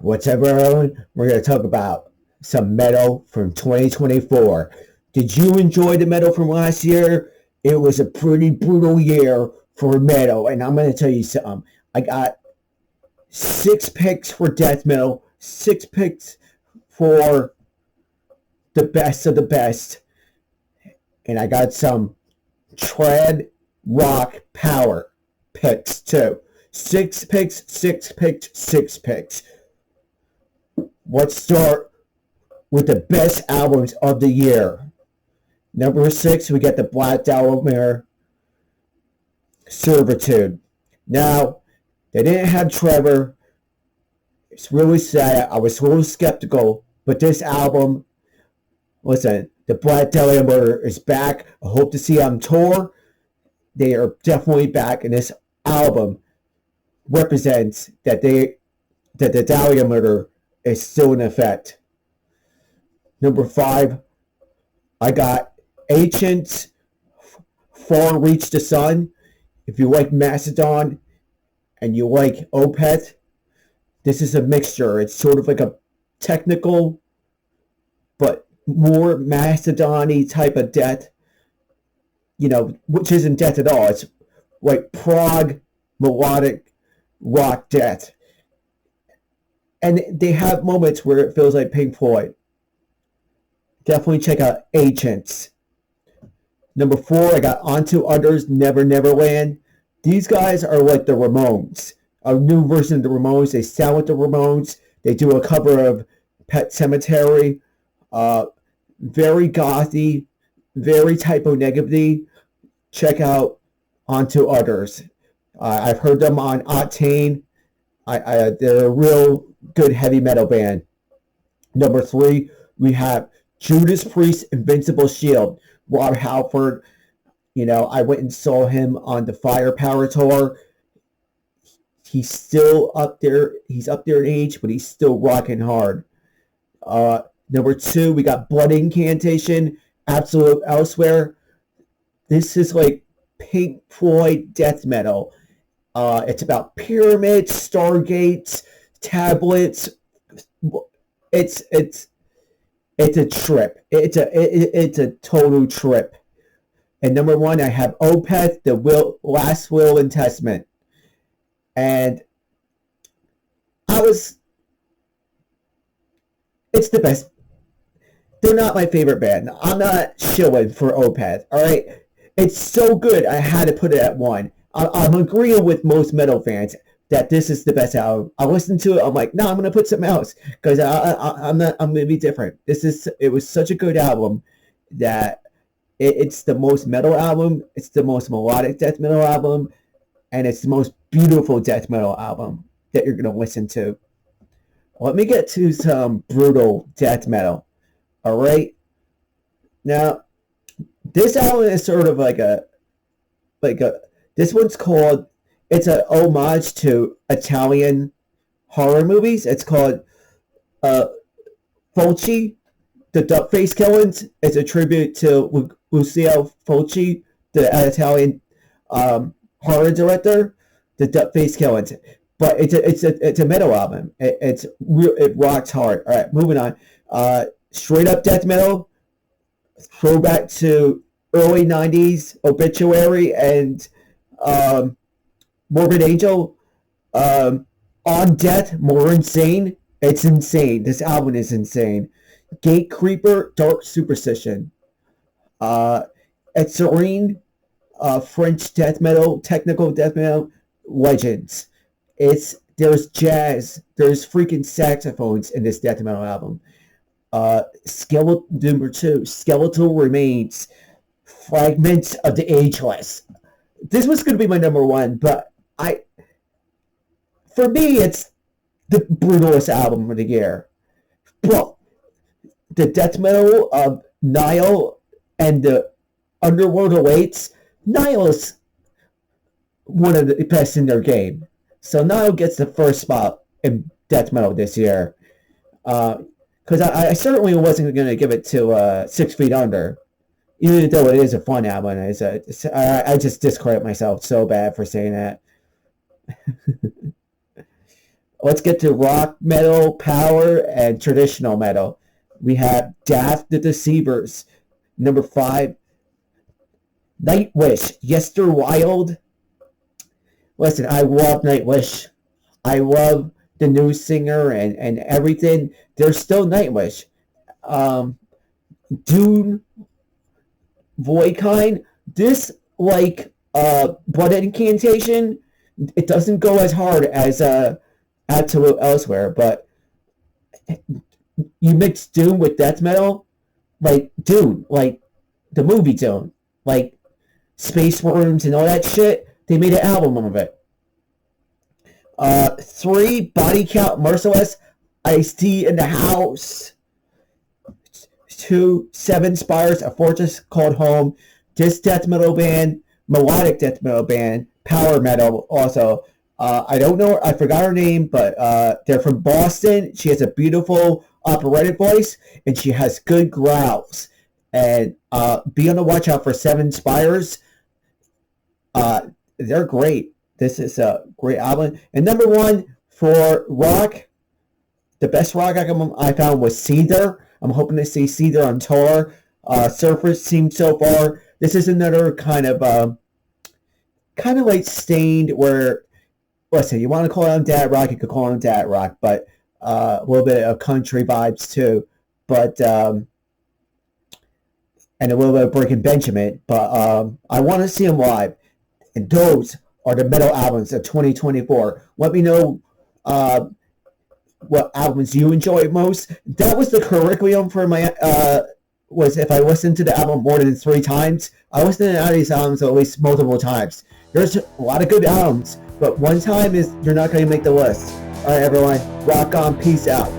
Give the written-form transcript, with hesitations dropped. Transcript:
What's up, everyone? We're going to talk about some metal from 2024. Did you enjoy the metal from last year? It was a pretty brutal year for metal, and I'm going to tell you something. I got 6 picks for death metal, 6 picks for the best of the best, and I got some trad rock power picks too. 6 picks, 6 picks, 6 picks. Let's start with the best albums of the year. Number 6, we get the Black Dahlia Servitude. Now, they didn't have Trevor. It's really sad. I was a little skeptical, but this album, listen, the Black Dahlia Murder is back. I hope to see on tour. They are definitely back, and this album represents that the Dahlia Murder is still in effect. Number 5, I got Ancients, Far Reach the Sun. If you like Mastodon and you like Opeth, this is a mixture. It's sort of like a technical, but more Mastodon-y type of death, which isn't death at all. It's like prog, melodic rock death. And they have moments where it feels like Pink Floyd. Definitely check out Ancients. Number 4, I got Onto Others, Never Neverland. These guys are like the Ramones. A new version of the Ramones. They sound like the Ramones. They do a cover of Pet Sematary. Very gothy, very typo negativity. Check out Onto Others. I've heard them on Octane. They're a real good heavy metal band. Number 3, we have Judas Priest, Invincible Shield. Rob Halford, I went and saw him on the Firepower tour. He's still up there. He's up there in age, but he's still rocking hard. Number 2, we got Blood Incantation, Absolute Elsewhere. This is like Pink Floyd death metal. It's about pyramids, stargates, tablets. It's a trip. It's a total trip. And number 1, I have Opeth, the Last Will and Testament. And it's the best. They're not my favorite band. I'm not shilling for Opeth. All right, it's so good. I had to put it at 1. I'm agreeing with most metal fans that this is the best album. I listened to it. I'm like, no, I'm gonna put something else because I'm gonna be different. It was such a good album that it's the most metal album. It's the most melodic death metal album, and it's the most beautiful death metal album that you're gonna listen to. Let me get to some brutal death metal. All right, now this album is sort of like a. This one's called. It's an homage to Italian horror movies. It's called Fulci, the Duckface Killings. It's a tribute to Lucio Fulci, the Italian horror director, the Duckface Killings. But it's a metal album. It rocks hard. All right, moving on. Straight up death metal. Throwback to early '90s Obituary and Morbid Angel. On Death, More Insane. It's insane. This album is insane. Gate Creeper, Dark Superstition. It's Serene, French death metal, technical death metal, Legends. There's jazz, there's freaking saxophones in this death metal album. Number 2, Skeletal Remains, Fragments of the Ageless. This was going to be my number 1, but for me, it's the brutalest album of the year. Bro, the death metal of Nile and the Underworld Awaits. Nile is one of the best in their game. So Nile gets the first spot in death metal this year. Because I certainly wasn't going to give it to 6 Feet Under. Even though it is a fun album. I just discredit myself so bad for saying that. let's get to rock metal, power, and traditional metal. We have Death the Deceivers. Number 5, Nightwish, Yester Wild. Listen, I love Nightwish. I love the new singer and everything. They're still Nightwish. Um, Dune, Voidkind. This, like, Blood Incantation, it doesn't go as hard as Absolute Elsewhere, but you mix Dune with death metal, like Dune, like the movie Dune, like Space Worms and all that shit. They made an album of it. 3, Body Count Merciless, Ice-T in the House. 2, Seven Spires, A Fortress Called Home. This death metal band, melodic death metal band, power metal also. I don't know, I forgot her name, but they're from Boston. She has a beautiful operatic voice, and she has good growls. And be on the watch out for Seven Spires. They're great. This is a great album. And number 1 for rock, the best rock album I found was Seether. I'm hoping to see Seether on tour. Surface seems so far. This is another kind of like Stained, where, listen, you want to call it dad rock, you could call it dad rock, but a little bit of country vibes too. But and a little bit of Breaking Benjamin. But I want to see them live. And those are the metal albums of 2024. Let me know what albums you enjoy most. That was the curriculum for my was if I listened to the album more than 3 times. I listened to these albums at least multiple times. There's a lot of good albums, but one time is you're not going to make the list. All right, everyone, rock on, peace out.